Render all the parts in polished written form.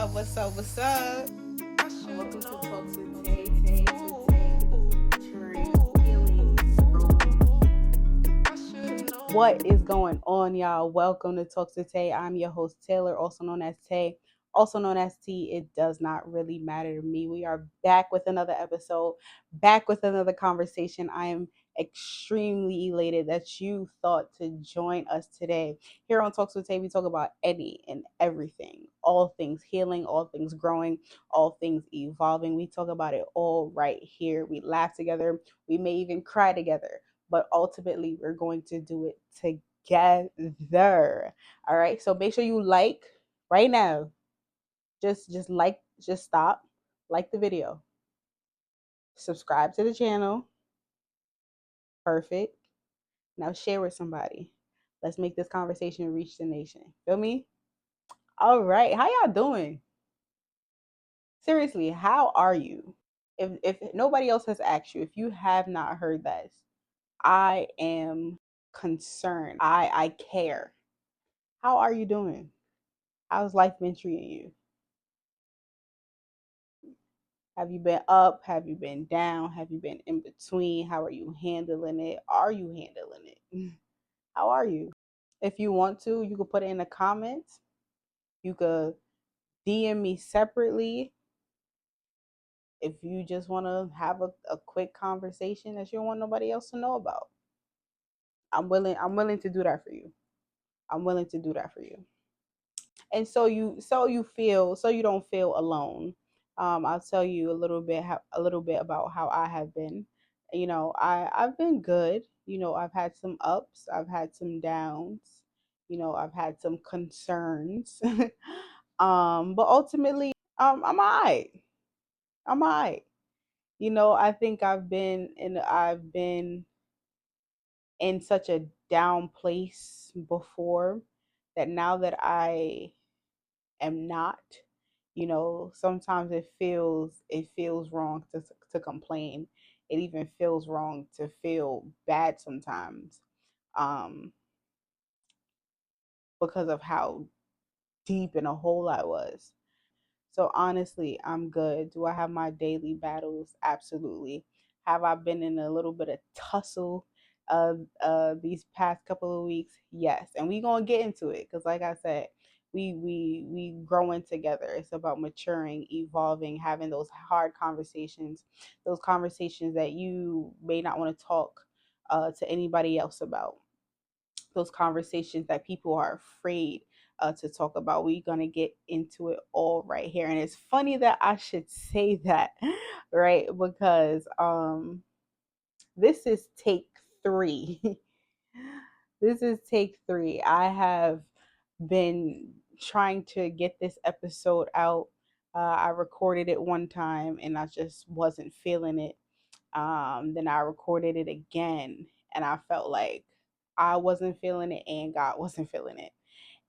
up? What's up? What's up? Welcome to Talks with Tay. Featuring healing, What is going on, y'all? Welcome to Talks with Tay. I'm your host, Taylor, also known as Tay, also known as T. It does not really matter to me. We are back with another episode, back with another conversation. I am extremely elated that you thought to join us today. Here on Talks with Tay, we talk about any and everything, all things healing, all things growing, all things evolving. We talk about it all right here. We laugh together. We may even cry together, but ultimately we're going to do it together. All right, so make sure you like right now. Just like, just stop, like the video, subscribe to the channel. Perfect. Now share with somebody. Let's make this conversation reach the nation. Feel me? All right, how y'all doing? Seriously, how are you? If nobody else has asked you, if you have not heard this, I am concerned. I care. How are you doing? How's life been treating you? Have you been up? Have you been down? Have you been in between? How are you handling it? Are you handling it? How are you? If you want to, you could put it in the comments. You could DM me separately if you just want to have a quick conversation that you don't want nobody else to know about. I'm willing to do that for you. I'm willing to do that for you. And so you don't feel alone. I'll tell you a little bit about how I have been. I've been good. I've had some ups, I've had some downs. I've had some concerns. But ultimately, I'm alright. I'm alright. I think I've been in such a down place before that now that I am not. Sometimes it feels wrong to complain. It even feels wrong to feel bad sometimes, um, because of how deep in a hole I was. So honestly, I'm good. Do I have my daily battles? Absolutely. Have I been in a little bit of tussle these past couple of weeks? Yes. And we gonna get into it because like I said, we growing together. It's about maturing, evolving, having those hard conversations, those conversations that you may not want to talk to anybody else about, those conversations that people are afraid to talk about. We're going to get into it all right here. And it's funny that I should say that, right? Because this is take three. This is take three. I have been trying to get this episode out. I recorded it one time and I just wasn't feeling it. Then I recorded it again and I felt like I wasn't feeling it and God wasn't feeling it.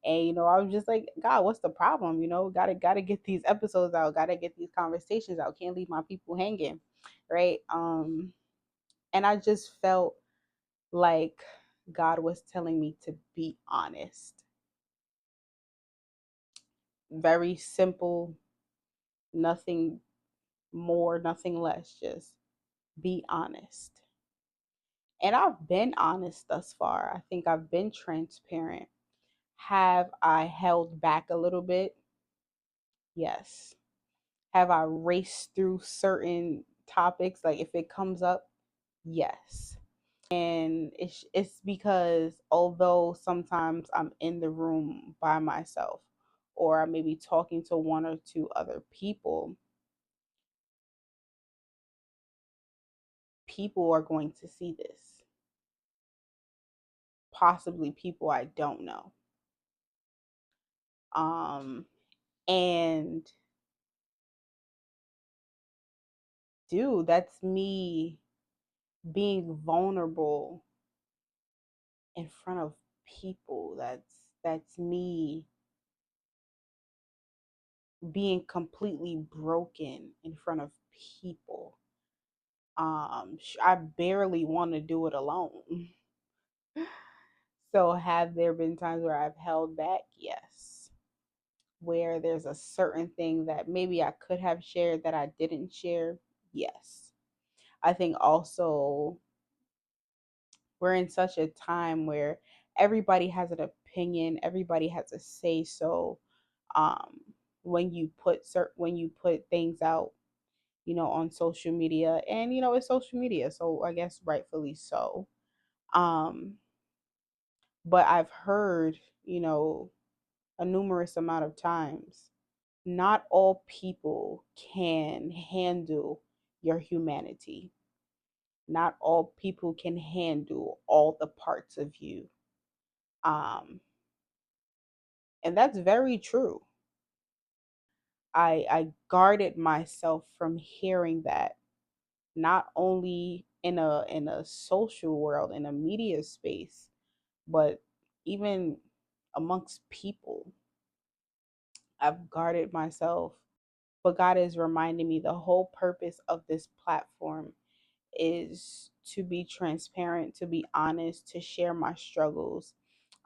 And I was just like, God, what's the problem? Gotta get these episodes out, gotta get these conversations out. Can't leave my people hanging. Right. And I just felt like God was telling me to be honest. Very simple, nothing more, nothing less, just be honest. And I've been honest thus far. I think I've been transparent. Have I held back a little bit? Yes. Have I raced through certain topics? Like if it comes up, yes. And it's because although sometimes I'm in the room by myself or I may be talking to one or two other people, people are going to see this. Possibly people I don't know. And dude, that's me being vulnerable in front of people. That's me being completely broken in front of people. I barely want to do it alone. So have there been times where I've held back? Yes. where there's a certain thing that maybe I could have shared that I didn't share. Yes. I think also we're in such a time where everybody has an opinion, everybody has a say so. Um, when you put things out, on social media, and it's social media, so I guess rightfully so. Um, but I've heard, a numerous amount of times, not all people can handle your humanity. Not all people can handle all the parts of you. Um, and that's very true. I guarded myself from hearing that, not only in a social world, in a media space, but even amongst people. I've guarded myself. But God is reminding me the whole purpose of this platform is to be transparent, to be honest, to share my struggles,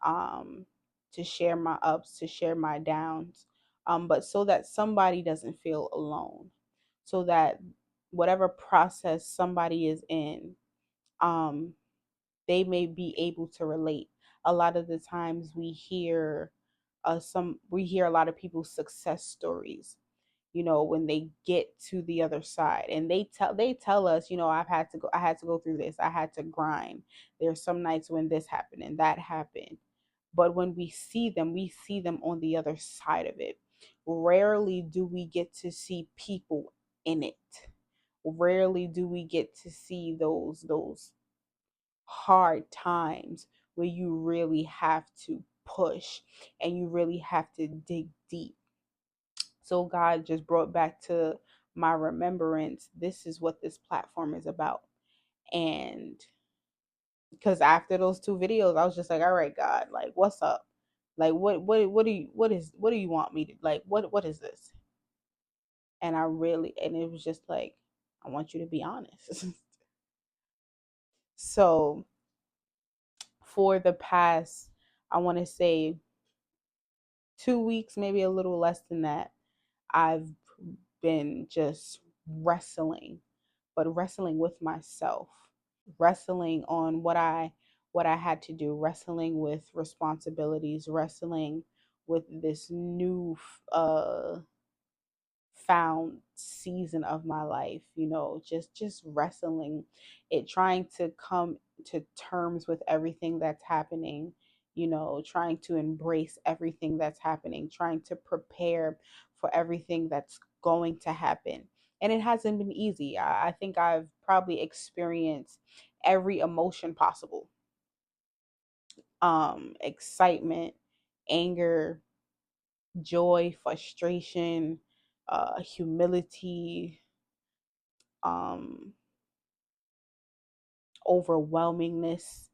um, to share my ups, to share my downs, but so that somebody doesn't feel alone, so that whatever process somebody is in, um, they may be able to relate. A lot of the times we hear a lot of people's success stories, when they get to the other side, and they tell us, I had to go through this, I had to grind. There's some nights when this happened and that happened. But when we see them on the other side of it. Rarely do we get to see people in it. Rarely do we get to see those hard times where you really have to push and you really have to dig deep. So God just brought back to my remembrance, this is what this platform is about. And because after those two videos, I was just like, all right, God, like, what's up? Like, what do you want me to, like, what is this? And it was just like, I want you to be honest. So for the past, I want to say 2 weeks, maybe a little less than that, I've been just wrestling, but wrestling with myself, wrestling on what I had to do, wrestling with responsibilities, wrestling with this new found season of my life, just wrestling it, trying to come to terms with everything that's happening, trying to embrace everything that's happening, trying to prepare for everything that's going to happen. And it hasn't been easy. I think I've probably experienced every emotion possible: excitement, anger, joy, frustration, humility, um, overwhelmingness.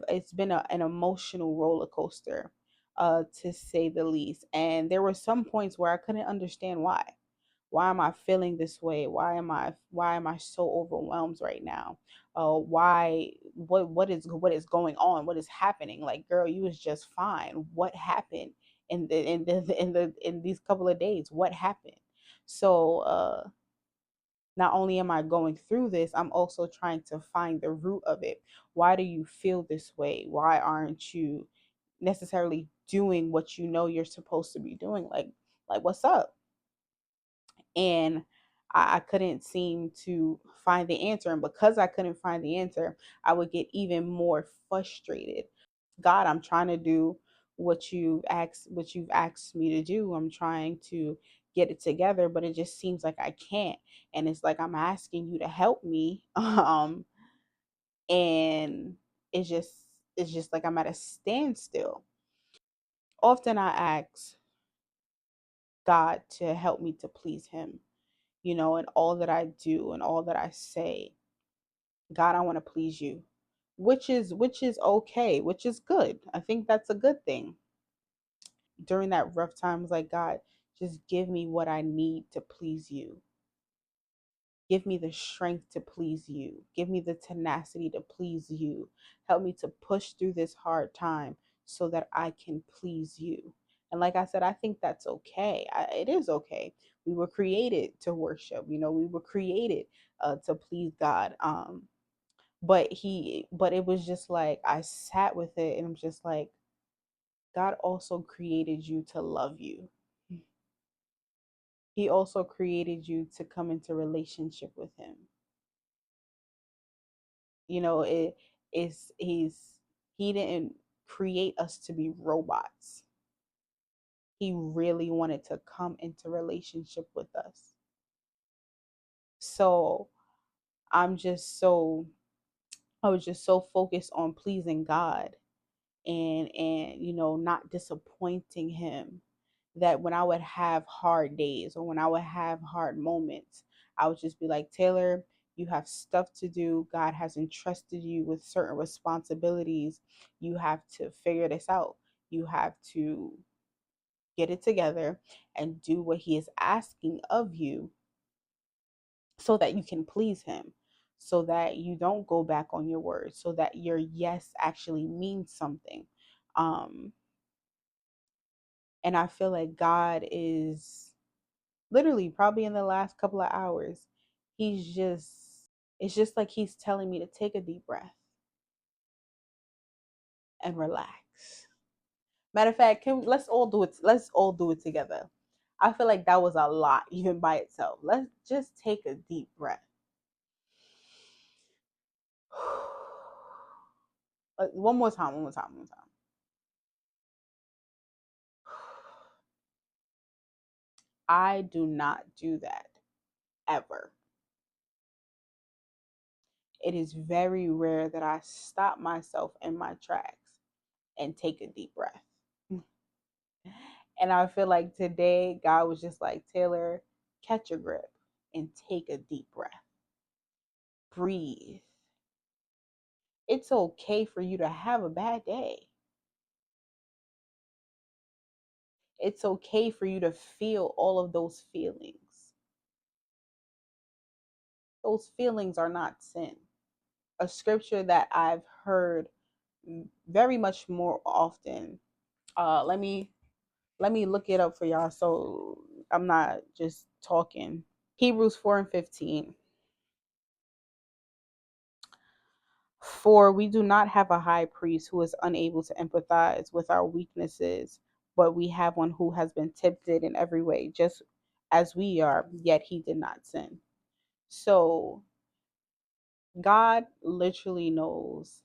It's been an emotional roller coaster, to say the least. And there were some points where I couldn't understand why. Why am I feeling this way? Why am I so overwhelmed right now? Why what is going on? What is happening? Like, girl, you was just fine. What happened in these couple of days? What happened? So not only am I going through this, I'm also trying to find the root of it. Why do you feel this way? Why aren't you necessarily doing what you know you're supposed to be doing? Like what's up? And I couldn't seem to find the answer. And because I couldn't find the answer, I would get even more frustrated. God, I'm trying to do what you've asked me to do. I'm trying to get it together, but it just seems like I can't. And it's like I'm asking you to help me. And it's just it's just like I'm at a standstill. Often I ask God to help me to please him, in all that I do and all that I say. God, I want to please you. Which is okay, which is good. I think that's a good thing. During that rough time, I was like, God, just give me what I need to please you. Give me the strength to please you. Give me the tenacity to please you. Help me to push through this hard time so that I can please you. And like I said, I think that's okay. It is okay. We were created to worship. We were created to please God. But it was just like I sat with it and I'm just like, God also created you to love you. He also created you to come into relationship with him. It is he didn't create us to be robots. He really wanted to come into relationship with us. So I'm just so I was just so focused on pleasing God and not disappointing him, that when I would have hard days or when I would have hard moments, I would just be like, Taylor, you have stuff to do. God has entrusted you with certain responsibilities. You have to figure this out. You have to get it together and do what he is asking of you so that you can please him, so that you don't go back on your word, so that your yes actually means something. Um, and I feel like God is literally probably in the last couple of hours, he's just, it's just like he's telling me to take a deep breath and relax. Matter of fact, let's all do it. Let's all do it together. I feel like that was a lot even by itself. Let's just take a deep breath. One more time, one more time, one more time. I do not do that ever. It is very rare that I stop myself in my tracks and take a deep breath. And I feel like today God was just like, Taylor, catch your grip and take a deep breath. Breathe. It's okay for you to have a bad day. It's okay for you to feel all of those feelings. Those feelings are not sin. A scripture that I've heard very much more often. Let me look it up for y'all so I'm not just talking. Hebrews 4:15. For we do not have a high priest who is unable to empathize with our weaknesses, but we have one who has been tempted in every way, just as we are, yet he did not sin. So God literally knows,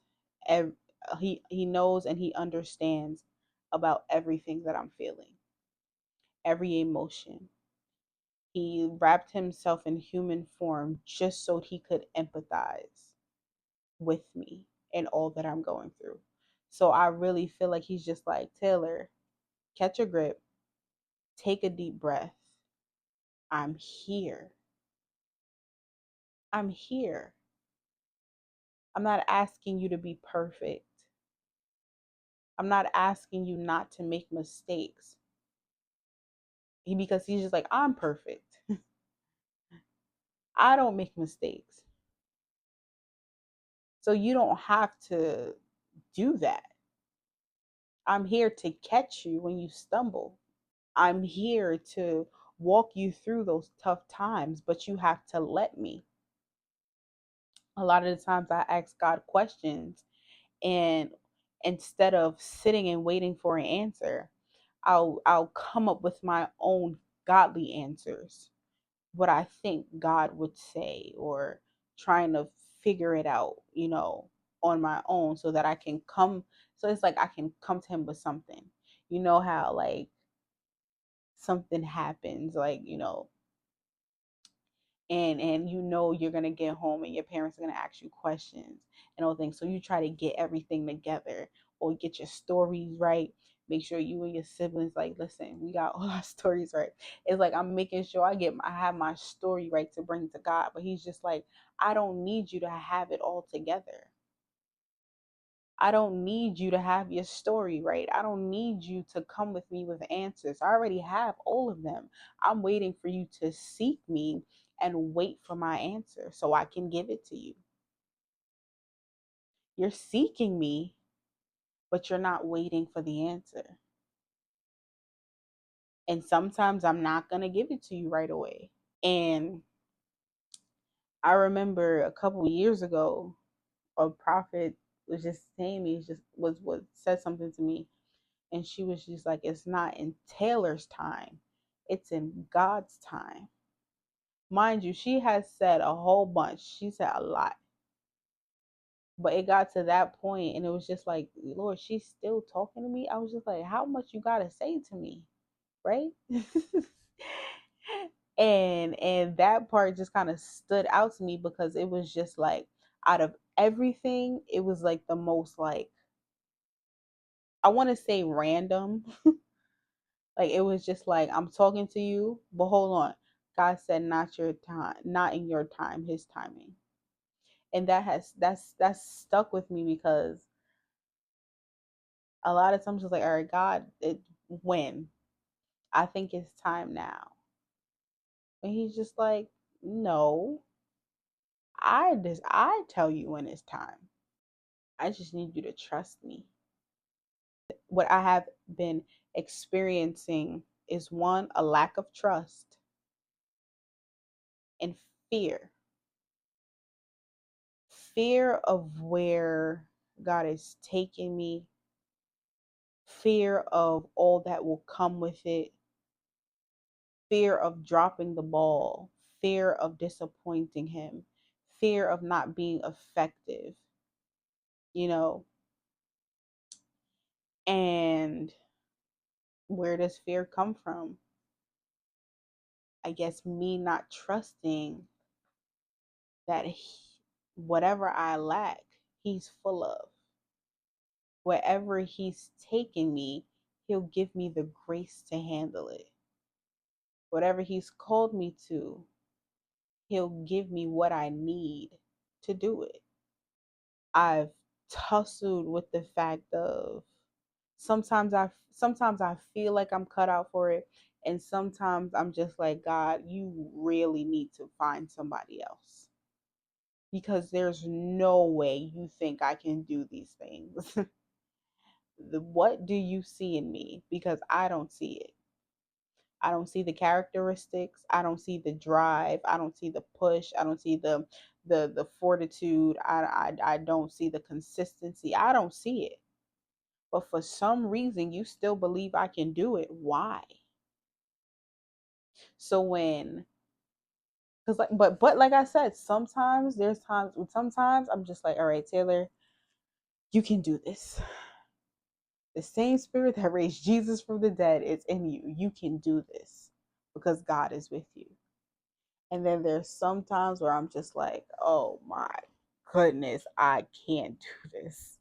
ev- he knows and he understands about everything that I'm feeling, every emotion. He wrapped himself in human form just so he could empathize with me and all that I'm going through. So I really feel like he's just like, Taylor, catch your grip, take a deep breath. I'm here. I'm here. I'm not asking you to be perfect. I'm not asking you not to make mistakes. Because he's just like, I'm perfect. I don't make mistakes. So you don't have to do that. I'm here to catch you when you stumble. I'm here to walk you through those tough times, but you have to let me. A lot of the times I ask God questions, and instead of sitting and waiting for an answer, I'll come up with my own godly answers, what I think God would say, or trying to figure it out, on my own so that I can come. So it's like I can come to him with something. You know how like something happens, like, and you're gonna get home and your parents are gonna ask you questions and all things. So you try to get everything together or get your stories right. Make sure you and your siblings like, listen, we got all our stories right. It's like I'm making sure I have my story right to bring to God. But he's just like, I don't need you to have it all together. I don't need you to have your story right. I don't need you to come with me with answers. I already have all of them. I'm waiting for you to seek me and wait for my answer so I can give it to you. You're seeking me, but you're not waiting for the answer. And sometimes I'm not going to give it to you right away. And I remember a couple of years ago, a prophet was just saying me, just was said something to me, and she was just like, it's not in Taylor's time, it's in God's time. Mind you, she has said a whole bunch. She said a lot. But it got to that point and it was just like, Lord, she's still talking to me. I was just like, how much you gotta say to me? Right? And that part just kind of stood out to me because it was just like, out of everything, it was like the most, like, I want to say random. Like it was just like, I'm talking to you, but hold on. God said not your time, not in your time, his timing. And that's stuck with me because a lot of times it's like, all right, God, when? I think it's time now. And he's just like, no, I tell you when it's time. I just need you to trust me. What I have been experiencing is one, a lack of trust, and fear. Fear of where God is taking me, fear of all that will come with it, fear of dropping the ball, fear of disappointing him, fear of not being effective, you know. And where does fear come from? I guess me not trusting that whatever I lack, he's full of. Wherever he's taking me, he'll give me the grace to handle it. Whatever he's called me to, he'll give me what I need to do it. I've tussled with the fact of sometimes I feel like I'm cut out for it, and sometimes I'm just like, God, you really need to find somebody else because there's no way you think I can do these things. What do you see in me? Because I don't see it. I don't see the characteristics. I don't see the drive. I don't see the push. I don't see the fortitude. I don't see the consistency. I don't see it. But for some reason, you still believe I can do it. Why? So when, because but like I said, sometimes there's times. Sometimes I'm just like, all right, Taylor, you can do this. The same spirit that raised Jesus from the dead is in you. You can do this because God is with you. And then there's some times where I'm just like, oh my goodness, I can't do this.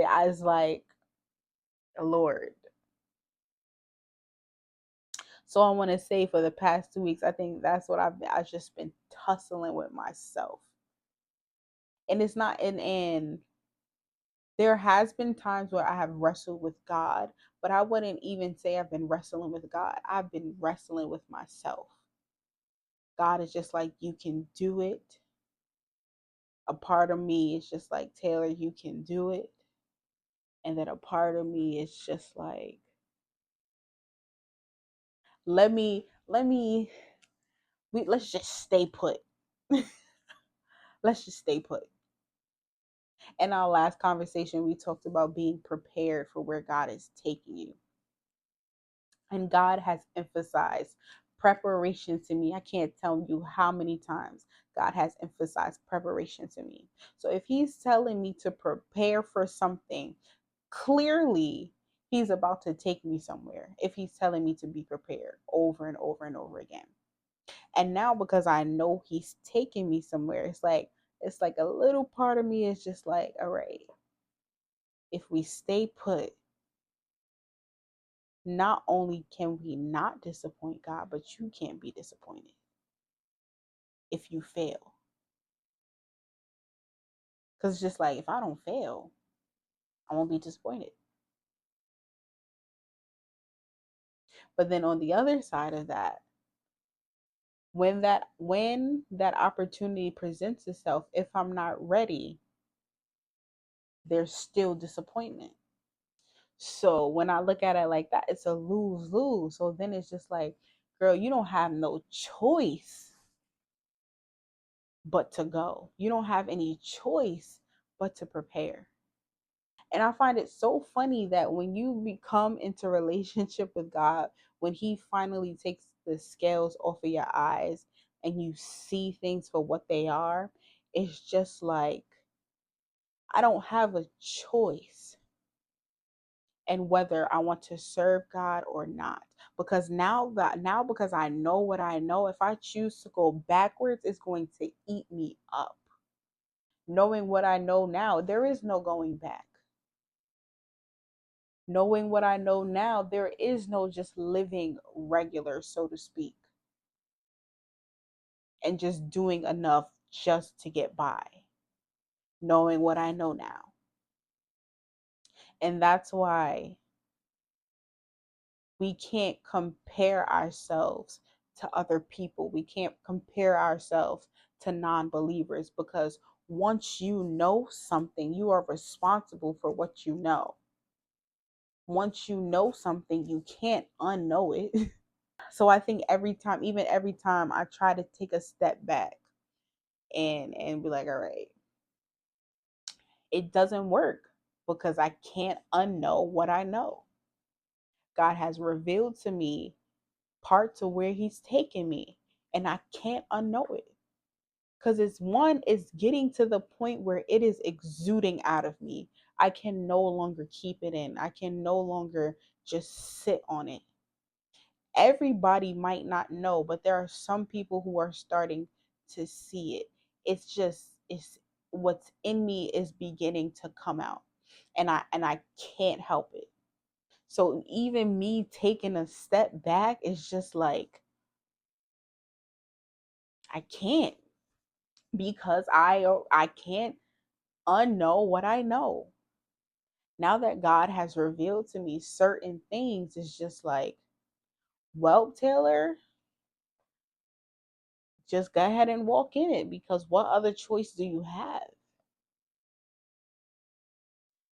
I was like, Lord. So I want to say for the past 2 weeks, I think that's what I've just been tussling with myself. And it's not in there has been times where I have wrestled with God, but I wouldn't even say I've been wrestling with God. I've been wrestling with myself. God is just like, you can do it. A part of me is just like, Taylor, you can do it. And then a part of me is just like, let's just stay put. Let's just stay put. In our last conversation, we talked about being prepared for where God is taking you. And God has emphasized preparation to me. I can't tell you how many times God has emphasized preparation to me. So if he's telling me to prepare for something, clearly he's about to take me somewhere. If he's telling me to be prepared over and over and over again. And now because I know he's taking me somewhere, it's like a little part of me is just like, all right, if we stay put, not only can we not disappoint God, but you can't be disappointed if you fail. Because it's just like, if I don't fail, I won't be disappointed. But then on the other side of that, when that opportunity presents itself, if I'm not ready, there's still disappointment. So when I look at it like that, it's a lose lose. So then it's just like, girl, you don't have no choice but to go. You don't have any choice but to prepare. And I find it so funny that when you become into relationship with God, when he finally takes the scales off of your eyes and you see things for what they are, it's just like I don't have a choice and whether I want to serve God or not. Because now because I know what I know, if I choose to go backwards, it's going to eat me up. Knowing what I know now, there is no going back. Knowing what I know now, there is no just living regular, so to speak, and just doing enough just to get by. Knowing what I know now. And that's why we can't compare ourselves to other people. We can't compare ourselves to non believers because once you know something, you are responsible for what you know. Once you know something, you can't unknow it. So I think every time I try to take a step back and be like, all right, it doesn't work because I can't unknow what I know. God has revealed to me parts of where he's taken me and I can't unknow it. Because it's getting to the point where it is exuding out of me. I can no longer keep it in. I can no longer just sit on it. Everybody might not know, but there are some people who are starting to see it. It's what's in me is beginning to come out. And I can't help it. So even me taking a step back is just like I can't because I can't unknow what I know. Now that God has revealed to me certain things, it's just like, well, Taylor, just go ahead and walk in it because what other choice do you have?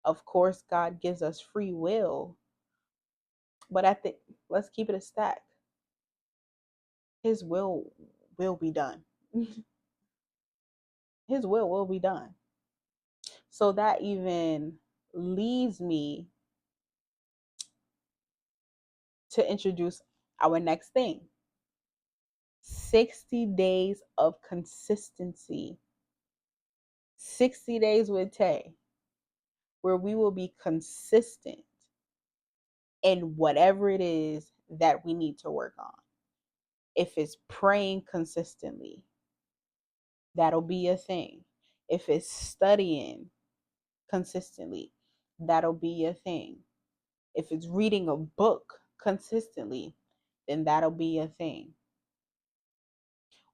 Of course, God gives us free will, but let's keep it a stack. His will be done. His will be done. So that even leads me to introduce our next thing. 60 days of consistency. 60 days with Tay, where we will be consistent in whatever it is that we need to work on. If it's praying consistently, that'll be a thing. If it's studying consistently, that'll be a thing. If it's reading a book consistently, then that'll be a thing.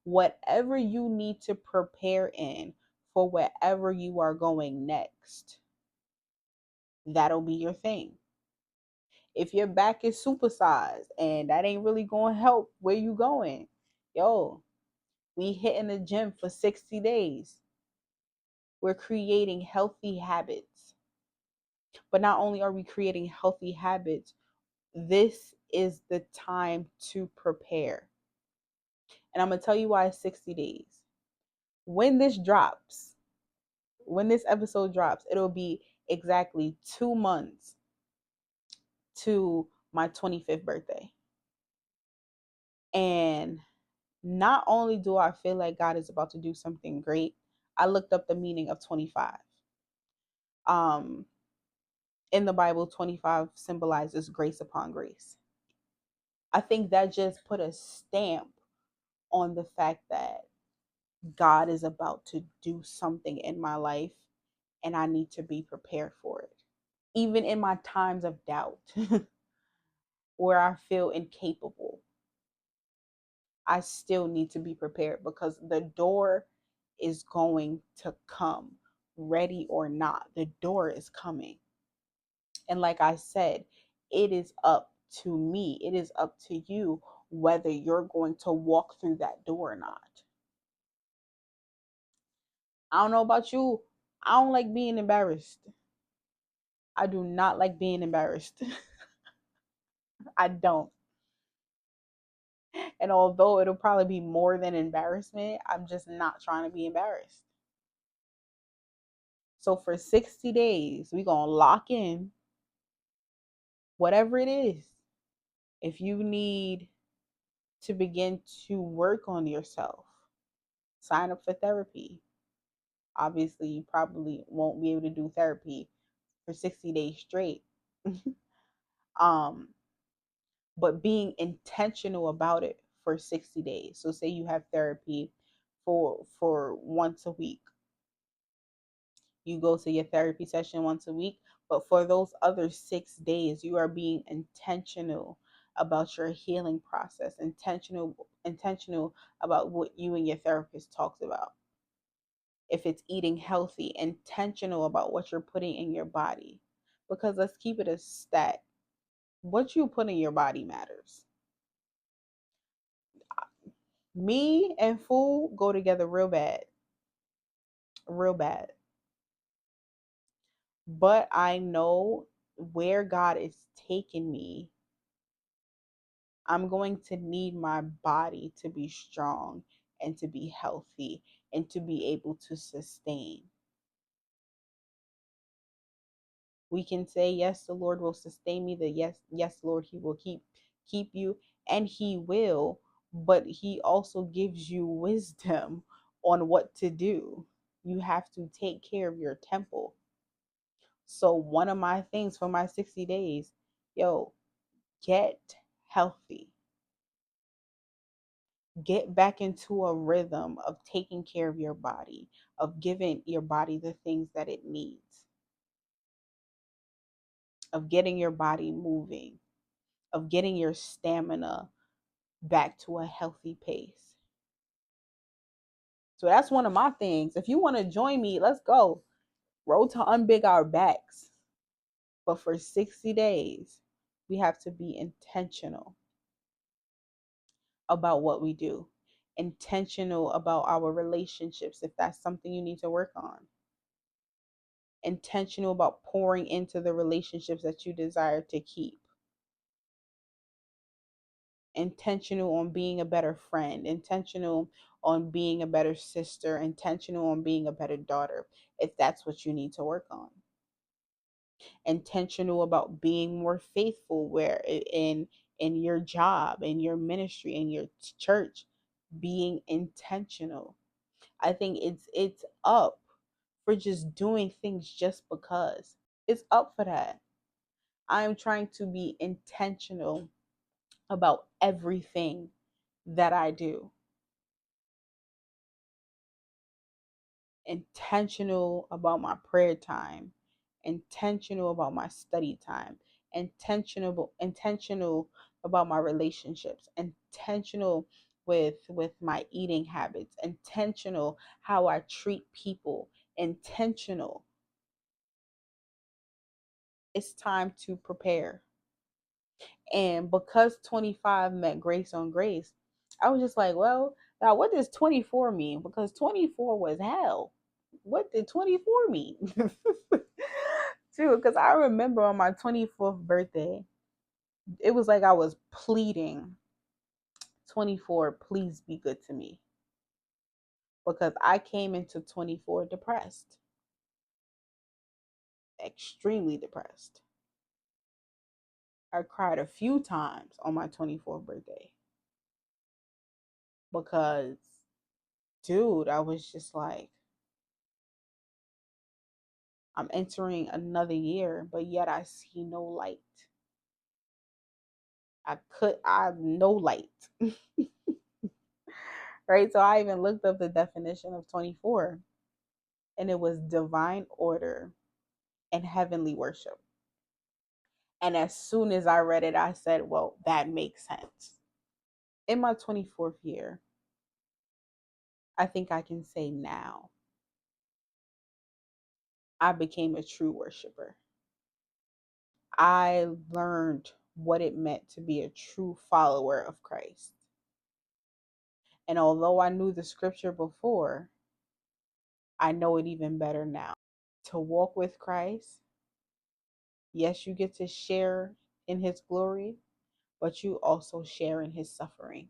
Whatever you need to prepare in for wherever you are going next, that'll be your thing. If your back is supersized and that ain't really going to help where you going, yo, we hitting the gym for 60 days. We're creating healthy habits. But not only are we creating healthy habits, this is the time to prepare. And I'm going to tell you why it's 60 days. When this drops, when this episode drops, it'll be exactly 2 months to my 25th birthday. And not only do I feel like God is about to do something great, I looked up the meaning of 25. Um, in the Bible, 25 symbolizes grace upon grace. I think that just put a stamp on the fact that God is about to do something in my life and I need to be prepared for it. Even in my times of doubt, where I feel incapable, I still need to be prepared because the door is going to come, ready or not. The door is coming. And like I said, it is up to me, it is up to you whether you're going to walk through that door or not. I don't know about you. I don't like being embarrassed. I do not like being embarrassed. I don't. And although it'll probably be more than embarrassment, I'm just not trying to be embarrassed. So for 60 days, we're going to lock in whatever it is. If you need to begin to work on yourself, sign up for therapy. Obviously, you probably won't be able to do therapy for 60 days straight. um, but being intentional about it for 60 days. So say you have therapy for once a week. You go to your therapy session once a week, but for those other 6 days, you are being intentional about your healing process, intentional about what you and your therapist talks about. If it's eating healthy, intentional about what you're putting in your body. Because let's keep it a stat. What you put in your body matters. Me and food go together real bad. Real bad. But I know where God is taking me, I'm going to need my body to be strong and to be healthy and to be able to sustain. We can say, yes, the Lord will sustain me. The yes, Lord, He will keep you, and He will, but He also gives you wisdom on what to do. You have to take care of your temple. So one of my things for my 60 days, yo, get healthy. Get back into a rhythm of taking care of your body, of giving your body the things that it needs, of getting your body moving, of getting your stamina back to a healthy pace. So that's one of my things. If you want to join me, let's go. Road to unbig our backs. But for 60 days, we have to be intentional about what we do, intentional about our relationships, if that's something you need to work on, intentional about pouring into the relationships that you desire to keep, intentional on being a better friend, intentional on being a better sister, intentional on being a better daughter, if that's what you need to work on, intentional about being more faithful where in your job, in your ministry, in your church, being intentional. I think it's up for just doing things just because. It's up for that. I am trying to be intentional about everything that I do. Intentional about my prayer time, intentional about my study time, intentional about my relationships, intentional with my eating habits, intentional how I treat people, intentional. It's time to prepare. And because 25 met grace on grace, I was just like, well, now what does 24 mean? Because 24 was hell. What did 24 mean? Too, because I remember on my 24th birthday, it was like I was pleading, 24, please be good to me. Because I came into 24 depressed, extremely depressed. I cried a few times on my 24th birthday because, dude, I was just like, I'm entering another year, but yet I see no light. I have no light. Right? So I even looked up the definition of 24, and it was divine order and heavenly worship. And as soon as I read it, I said, well, that makes sense. In my 24th year, I think I can say now, I became a true worshiper. I learned what it meant to be a true follower of Christ. And although I knew the scripture before, I know it even better now. To walk with Christ Yes, you get to share in his glory, but you also share in his suffering.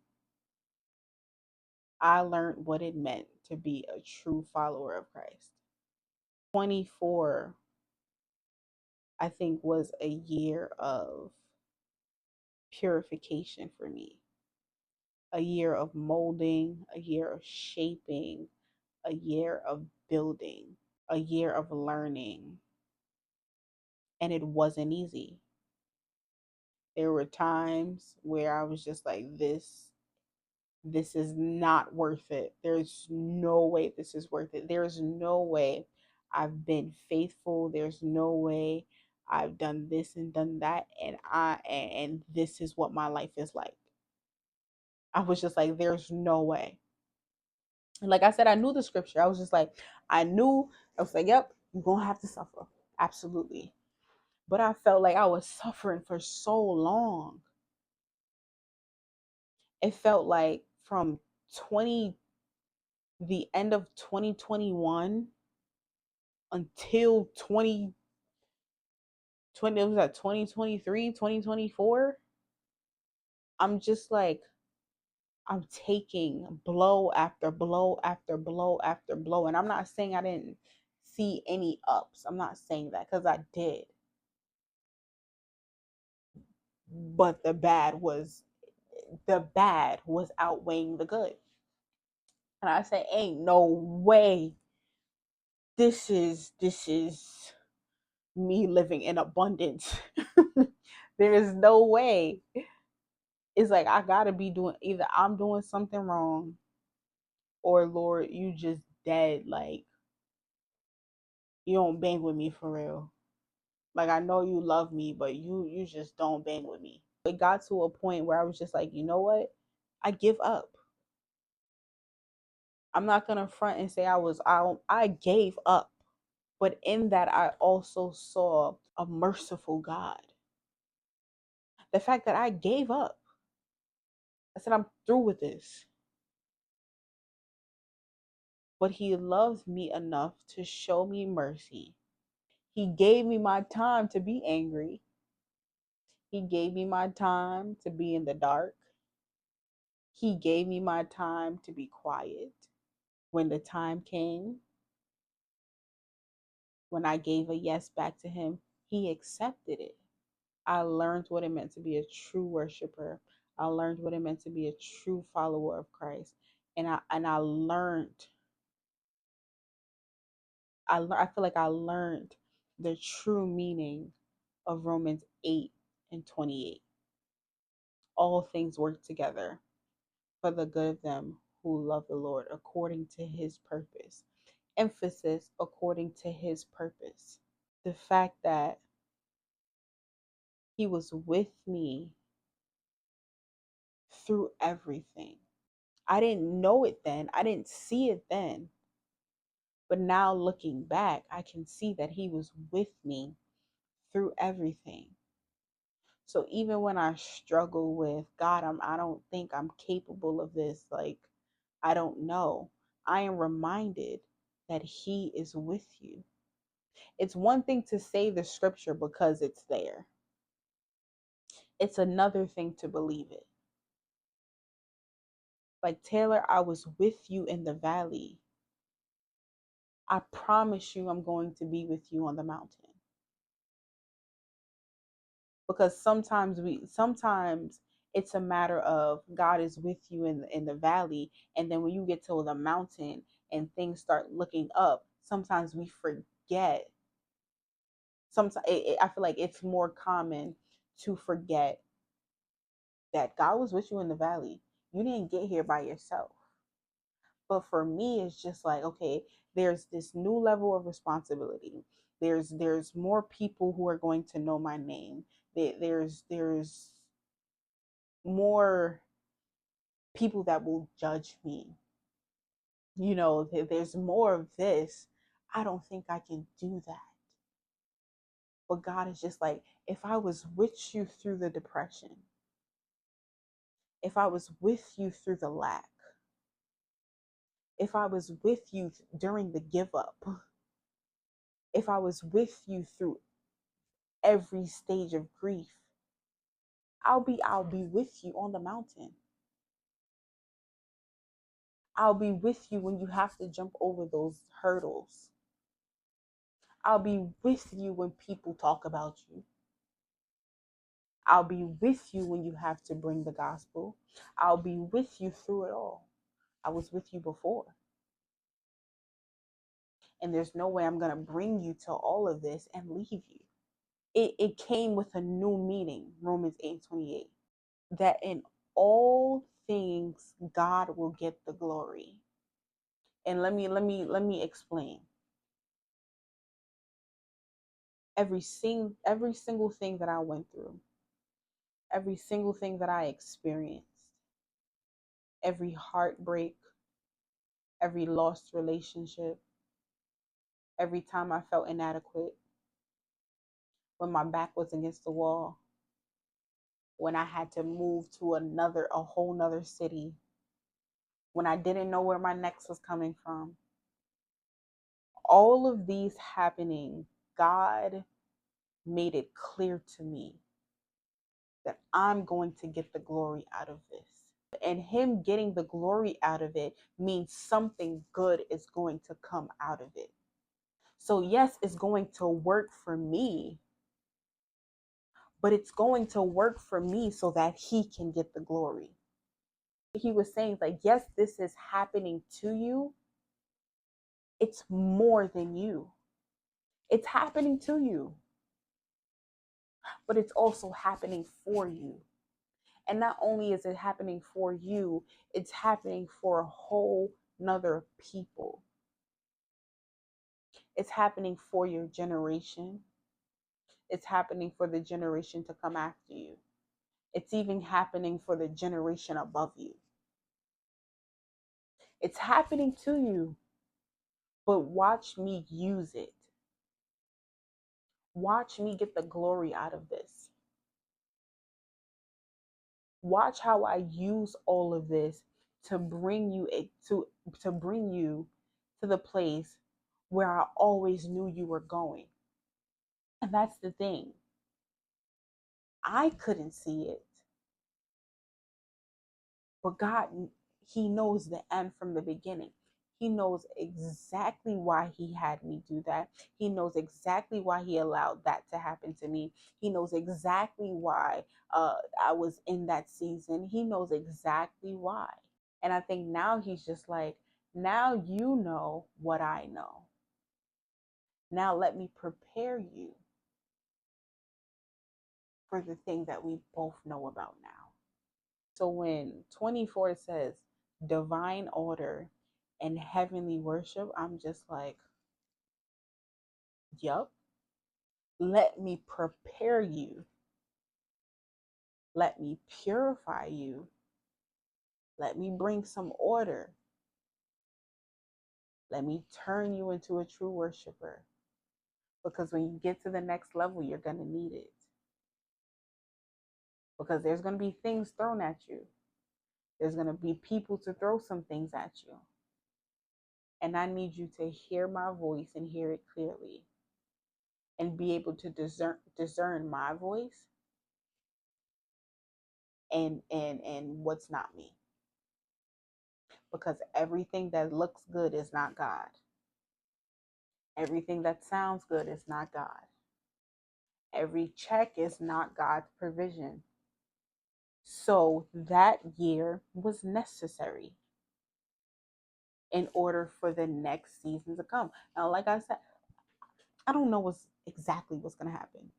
I learned what it meant to be a true follower of Christ. 24, I think, was a year of purification for me, a year of molding, a year of shaping, a year of building, a year of learning. And it wasn't easy. There were times where I was just like, this is not worth it. There's no way this is worth it. There's no way I've been faithful. There's no way I've done this and done that, and this is what my life is like. I was just like, there's no way. And like I said, I knew the scripture. I was just like, I was like, yep, you're gonna have to suffer. Absolutely. But I felt like I was suffering for so long. It felt like from 20 the end of 2021 until 2020, it was at 2023, 2024. I'm just like, I'm taking blow after blow after blow after blow. And I'm not saying I didn't see any ups. I'm not saying that, because I did. But the bad was outweighing the good. And I say, ain't no way this is me living in abundance. There is no way. It's like I gotta be doing, either I'm doing something wrong, or Lord, you just dead. Like, you don't bang with me for real. Like, I know you love me, but you just don't bang with me. It got to a point where I was just like, you know what? I give up. I'm not gonna front and say I gave up. But in that, I also saw a merciful God. The fact that I gave up. I said, I'm through with this. But he loved me enough to show me mercy. He gave me my time to be angry. He gave me my time to be in the dark. He gave me my time to be quiet. When the time came, when I gave a yes back to him, he accepted it. I learned what it meant to be a true worshiper. I learned what it meant to be a true follower of Christ. And I learned, I feel like I learned the true meaning of Romans 8 and 28. All things work together for the good of them who love the Lord according to his purpose. Emphasis, according to his purpose. The fact that he was with me through everything. I didn't know it then. I didn't see it then. But now looking back, I can see that he was with me through everything. So even when I struggle with God, I don't think I'm capable of this. Like, I don't know. I am reminded that he is with you. It's one thing to say the scripture because it's there. It's another thing to believe it. Like, Taylor, I was with you in the valley. I promise you I'm going to be with you on the mountain. Because sometimes it's a matter of God is with you in the valley, and then when you get to the mountain and things start looking up, sometimes we forget. Sometimes I feel like it's more common to forget that God was with you in the valley. You didn't get here by yourself. But for me, it's just like, okay, there's this new level of responsibility. There's more people who are going to know my name. There's more people that will judge me. There's more of this. I don't think I can do that. But God is just like, if I was with you through the depression, if I was with you through the lack, if I was with you during the give up, if I was with you through every stage of grief. I'll be with you on the mountain. I'll be with you when you have to jump over those hurdles. I'll be with you when people talk about you. I'll be with you when you have to bring the gospel. I'll be with you through it all. I was with you before. And there's no way I'm going to bring you to all of this and leave you. It came with a new meaning, Romans 8:28, that in all things God will get the glory. And let me explain. Every single thing that I went through, every single thing that I experienced, every heartbreak, every lost relationship, every time I felt inadequate, when my back was against the wall, when I had to move to a whole nother city, when I didn't know where my next was coming from. All of these happening, God made it clear to me that I'm going to get the glory out of this. And Him getting the glory out of it means something good is going to come out of it. So, yes, it's going to work for me, but it's going to work for me so that He can get the glory. He was saying, like, yes, this is happening to you. It's more than you. It's happening to you, but it's also happening for you. And not only is it happening for you, it's happening for a whole nother people. It's happening for your generation. It's happening for the generation to come after you. It's even happening for the generation above you. It's happening to you, but watch me use it. Watch me get the glory out of this. Watch how I use all of this to bring you to bring you to the place where I always knew you were going. And that's the thing. I couldn't see it. But God, He knows the end from the beginning. He knows exactly why He had me do that. He knows exactly why He allowed that to happen to me. He knows exactly why I was in that season. He knows exactly why. And I think now He's just like, now you know what I know. Now let me prepare you for the thing that we both know about now. So when 24 says divine order and heavenly worship, I'm just like, yup. Let me prepare you. Let me purify you. Let me bring some order. Let me turn you into a true worshiper. Because when you get to the next level, you're going to need it. Because there's going to be things thrown at you. There's going to be people to throw some things at you. And I need you to hear my voice and hear it clearly. And be able to discern my voice and what's not me. Because everything that looks good is not God. Everything that sounds good is not God. Every check is not God's provision. So that year was necessary in order for the next season to come. Now, like I said, I don't know exactly what's going to happen.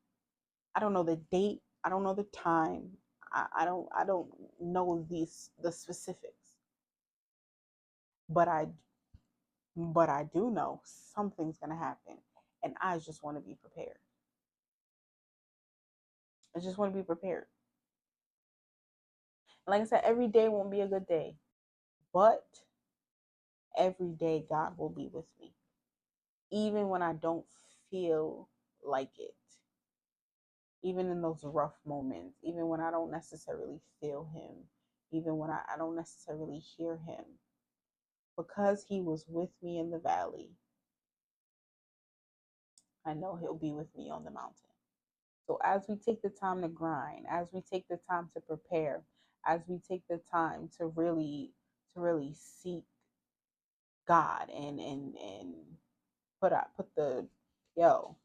I don't know the date. I don't know the time. I don't know the specifics. But I do know something's going to happen, and I just want to be prepared. I just want to be prepared. And like I said, every day won't be a good day, but every day God will be with me, even when I don't feel like it, even in those rough moments, even when I don't necessarily feel Him, even when I don't necessarily hear Him, because He was with me in the valley. I know He'll be with me on the mountain. So as we take the time to grind, as we take the time to prepare, as we take the time to really seek God and put the yo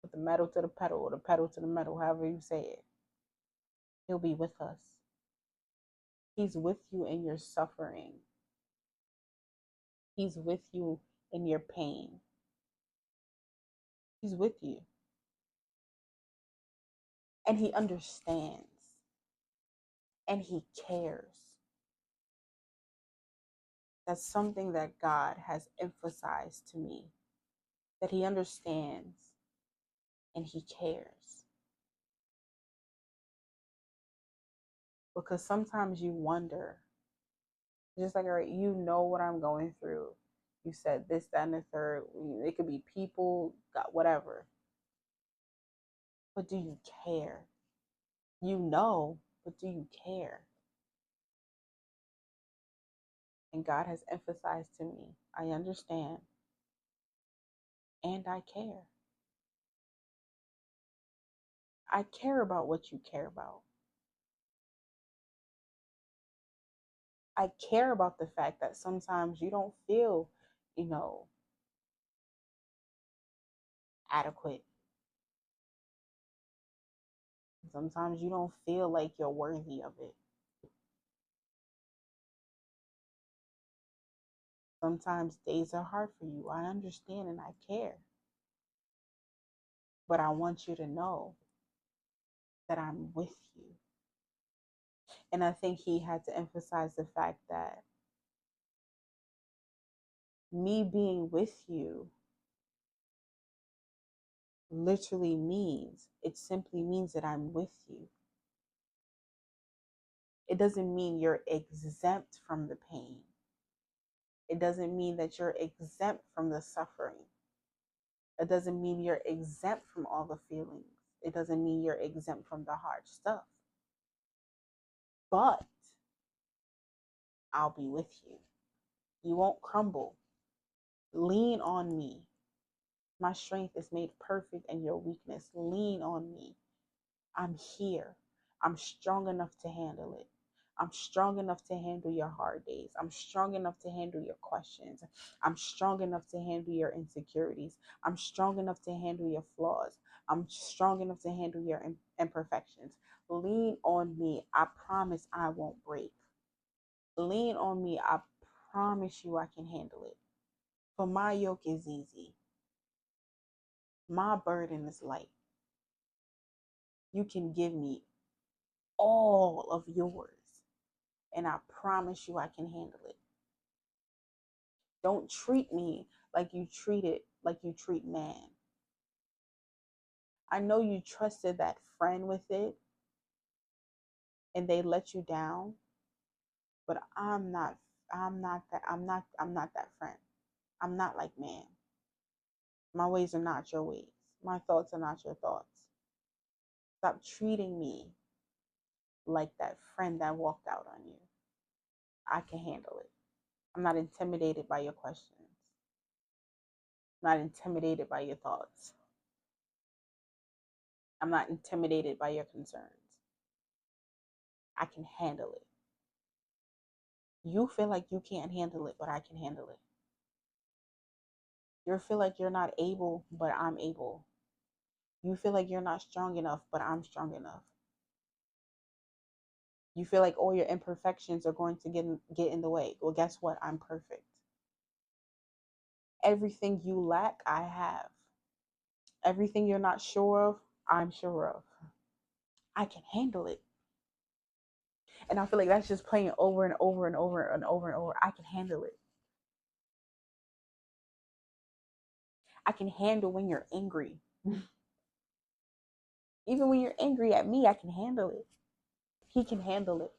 put the metal to the pedal or the pedal to the metal, however you say it. He'll be with us. He's with you in your suffering. He's with you in your pain. He's with you. And he understands. And he cares. That's something that God has emphasized to me. That he understands and he cares. Because sometimes you wonder, just like, all right, you know what I'm going through. You said this, that, and the third. It could be people, God, whatever. But do you care? You know, but do you care? And God has emphasized to me, I understand and I care. I care about what you care about. I care about the fact that sometimes you don't feel, you know, adequate. Sometimes you don't feel like you're worthy of it. Sometimes days are hard for you. I understand and I care. But I want you to know that I'm with you. And I think he had to emphasize the fact that me being with you literally means, it simply means that I'm with you. It doesn't mean you're exempt from the pain. It doesn't mean that you're exempt from the suffering. It doesn't mean you're exempt from all the feelings. It doesn't mean you're exempt from the hard stuff. But I'll be with you. You won't crumble. Lean on me. My strength is made perfect in your weakness. Lean on me. I'm here. I'm strong enough to handle it. I'm strong enough to handle your hard days. I'm strong enough to handle your questions. I'm strong enough to handle your insecurities. I'm strong enough to handle your flaws. I'm strong enough to handle your imperfections. Lean on me. I promise I won't break. Lean on me. I promise you I can handle it. For my yoke is easy. My burden is light. You can give me all of yours, and I promise you I can handle it. Don't treat me like you treat man. I know you trusted that friend with it and they let you down, but I'm not that friend. I'm not like man. My ways are not your ways. My thoughts are not your thoughts. Stop treating me like that friend that walked out on you. I can handle it. I'm not intimidated by your questions. I'm not intimidated by your thoughts. I'm not intimidated by your concerns. I can handle it. You feel like you can't handle it, but I can handle it. You feel like you're not able, but I'm able. You feel like you're not strong enough, but I'm strong enough. You feel like all your imperfections are going to get in the way. Well, guess what? I'm perfect. Everything you lack, I have. Everything you're not sure of, I'm sure of. I can handle it. And I feel like that's just playing over and over and over and over and over. I can handle it. I can handle when you're angry. Even when you're angry at me, I can handle it. He can handle it.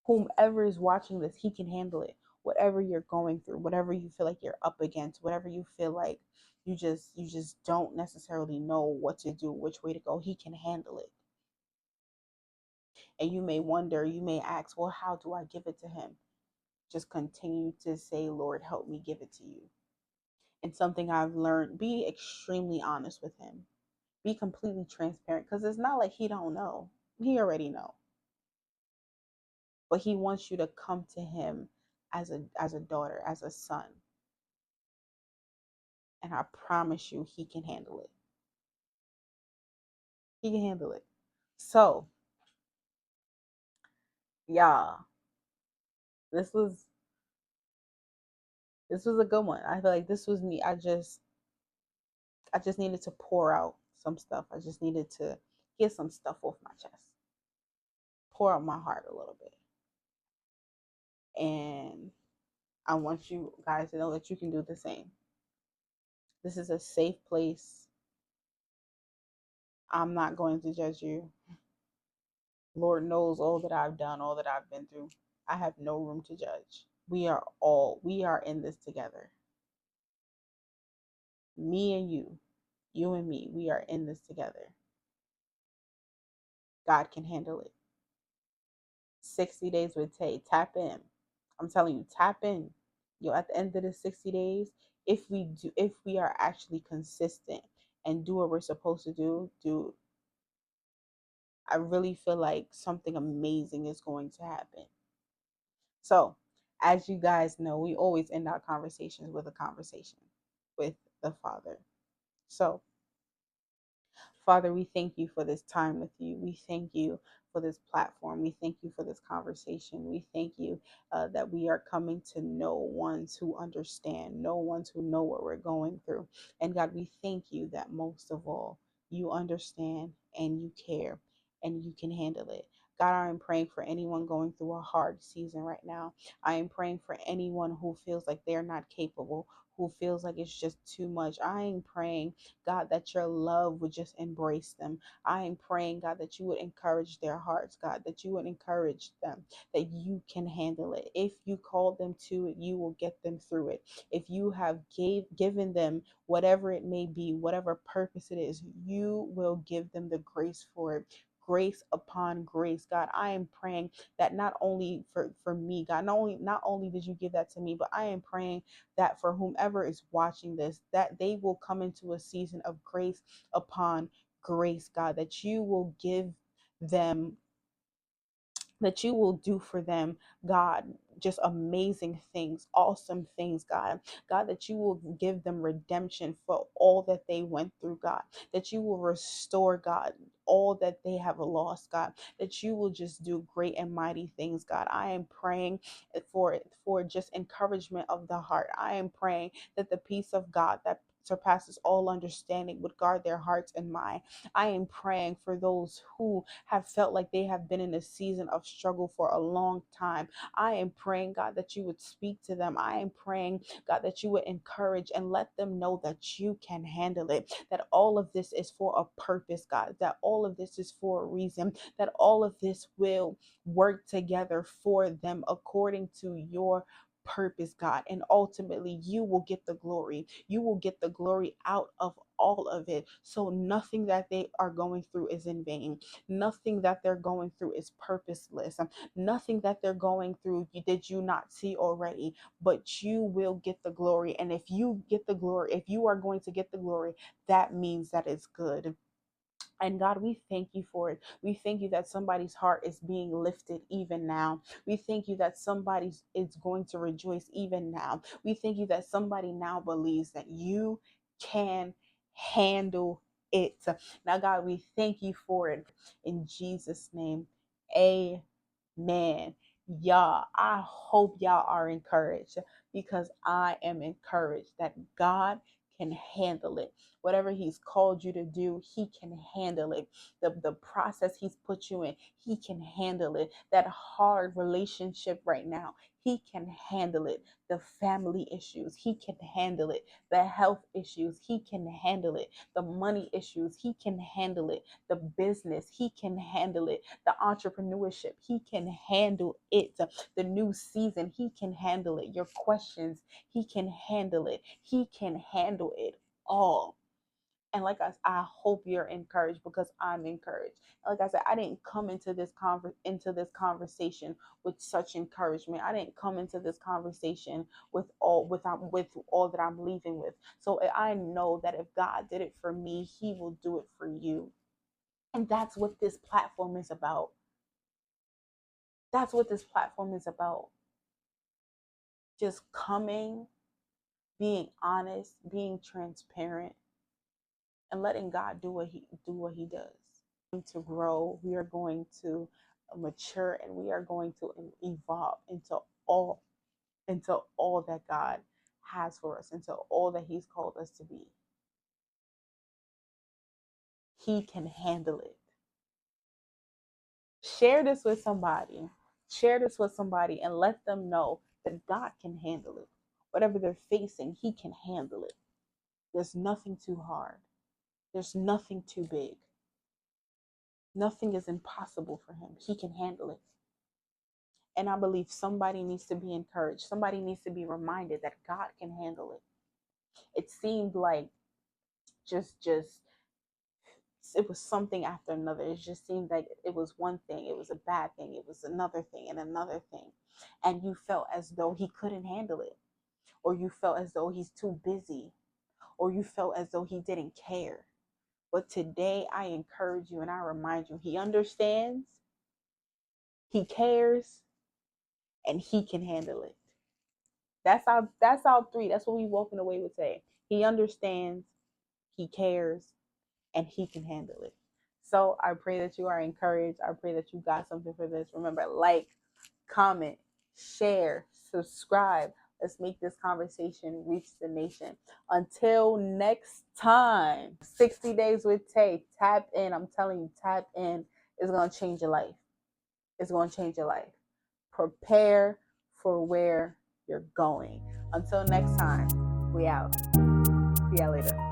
Whomever is watching this, he can handle it. Whatever you're going through, whatever you feel like you're up against, whatever you feel like you just don't necessarily know what to do, which way to go, he can handle it. And you may wonder, you may ask, well, how do I give it to him? Just continue to say, Lord, help me give it to you. And something I've learned, be extremely honest with him. Be completely transparent, because it's not like he don't know. He already know. But he wants you to come to him as a daughter, as a son. And I promise you he can handle it. He can handle it. So, y'all, this was this was a good one. I feel like this was me. I just needed to pour out some stuff. I just needed to get some stuff off my chest. Pour out my heart a little bit. And I want you guys to know that you can do the same. This is a safe place. I'm not going to judge you. Lord knows all that I've done, all that I've been through. I have no room to judge. We are in this together. Me and you and me, we are in this together. God can handle it. 60 days with Tay. Tap in. I'm telling you, tap in. At the end of the 60 days, if we are actually consistent and do what we're supposed to do, dude, I really feel like something amazing is going to happen. So, as you guys know, we always end our conversations with a conversation with the Father. So, Father, we thank you for this time with you. We thank you for this platform. We thank you for this conversation. We thank you that we are coming to know ones who understand, know ones who know what we're going through. And God, we thank you that most of all, you understand and you care and you can handle it. God, I am praying for anyone going through a hard season right now. I am praying for anyone who feels like they're not capable, who feels like it's just too much. I am praying, God, that your love would just embrace them. I am praying, God, that you would encourage their hearts, God, that you would encourage them, that you can handle it. If you called them to it, you will get them through it. If you have given them whatever it may be, whatever purpose it is, you will give them the grace for it. Grace upon grace, God. I am praying that not only for me, God, not only did you give that to me, but I am praying that for whomever is watching this, that they will come into a season of grace upon grace, God, that you will give them, that you will do for them, God, just amazing things, awesome things, God. God, that you will give them redemption for all that they went through, God, that you will restore, God, all that they have lost, God, that you will just do great and mighty things, God. I am praying for just encouragement of the heart. I am praying that the peace of God that surpasses all understanding would guard their hearts and mind. I am praying for those who have felt like they have been in a season of struggle for a long time. I am praying, God, that you would speak to them. I am praying, God, that you would encourage and let them know that you can handle it, that all of this is for a purpose, God, that all of this is for a reason, that all of this will work together for them according to your purpose, God. And ultimately, you will get the glory. You will get the glory out of all of it. So nothing that they are going through is in vain. Nothing that they're going through is purposeless. Nothing that they're going through did you not see already, but you will get the glory. And if you get the glory, if you are going to get the glory, that means that it's good. And God, we thank you for it. We thank you that somebody's heart is being lifted even now. We thank you that somebody is going to rejoice even now. We thank you that somebody now believes that you can handle it. Now, God, we thank you for it in Jesus' name. Amen. Y'all, I hope y'all are encouraged, because I am encouraged that God can handle it. Whatever he's called you to do, he can handle it. The process he's put you in, he can handle it. That hard relationship right now, he can handle it. The family issues, he can handle it. The health issues, he can handle it. The money issues, he can handle it. The business, he can handle it. The entrepreneurship, he can handle it. The new season, he can handle it. Your questions, he can handle it. He can handle it all. And I hope you're encouraged because I'm encouraged. Like I said, I didn't come into this conversation with such encouragement. I didn't come into this conversation with all that I'm leaving with. So I know that if God did it for me, He will do it for you. And that's what this platform is about. That's what this platform is about. Just coming, being honest, being transparent, and letting God do what he does. To grow, we are going to mature, and we are going to evolve into all that God has for us, into all that He's called us to be. He can handle it. Share this with somebody. Share this with somebody and let them know that God can handle it. Whatever they're facing, He can handle it. There's nothing too hard. There's nothing too big. Nothing is impossible for Him. He can handle it. And I believe somebody needs to be encouraged. Somebody needs to be reminded that God can handle it. It seemed like just it was something after another. It just seemed like it was one thing, it was a bad thing, it was another thing and another thing. And you felt as though He couldn't handle it, or you felt as though He's too busy, or you felt as though He didn't care. But today I encourage you and I remind you, He understands, He cares, and He can handle it. That's our three. That's what we walking away with today. He understands, He cares, and He can handle it. So I pray that you are encouraged. I pray that you got something for this. Remember, like, comment, share, subscribe. Let's make this conversation reach the nation. Until next time, 60 days with Tay. Tap in. I'm telling you, tap in. It's going to change your life. It's going to change your life. Prepare for where you're going. Until next time, we out. See y'all later.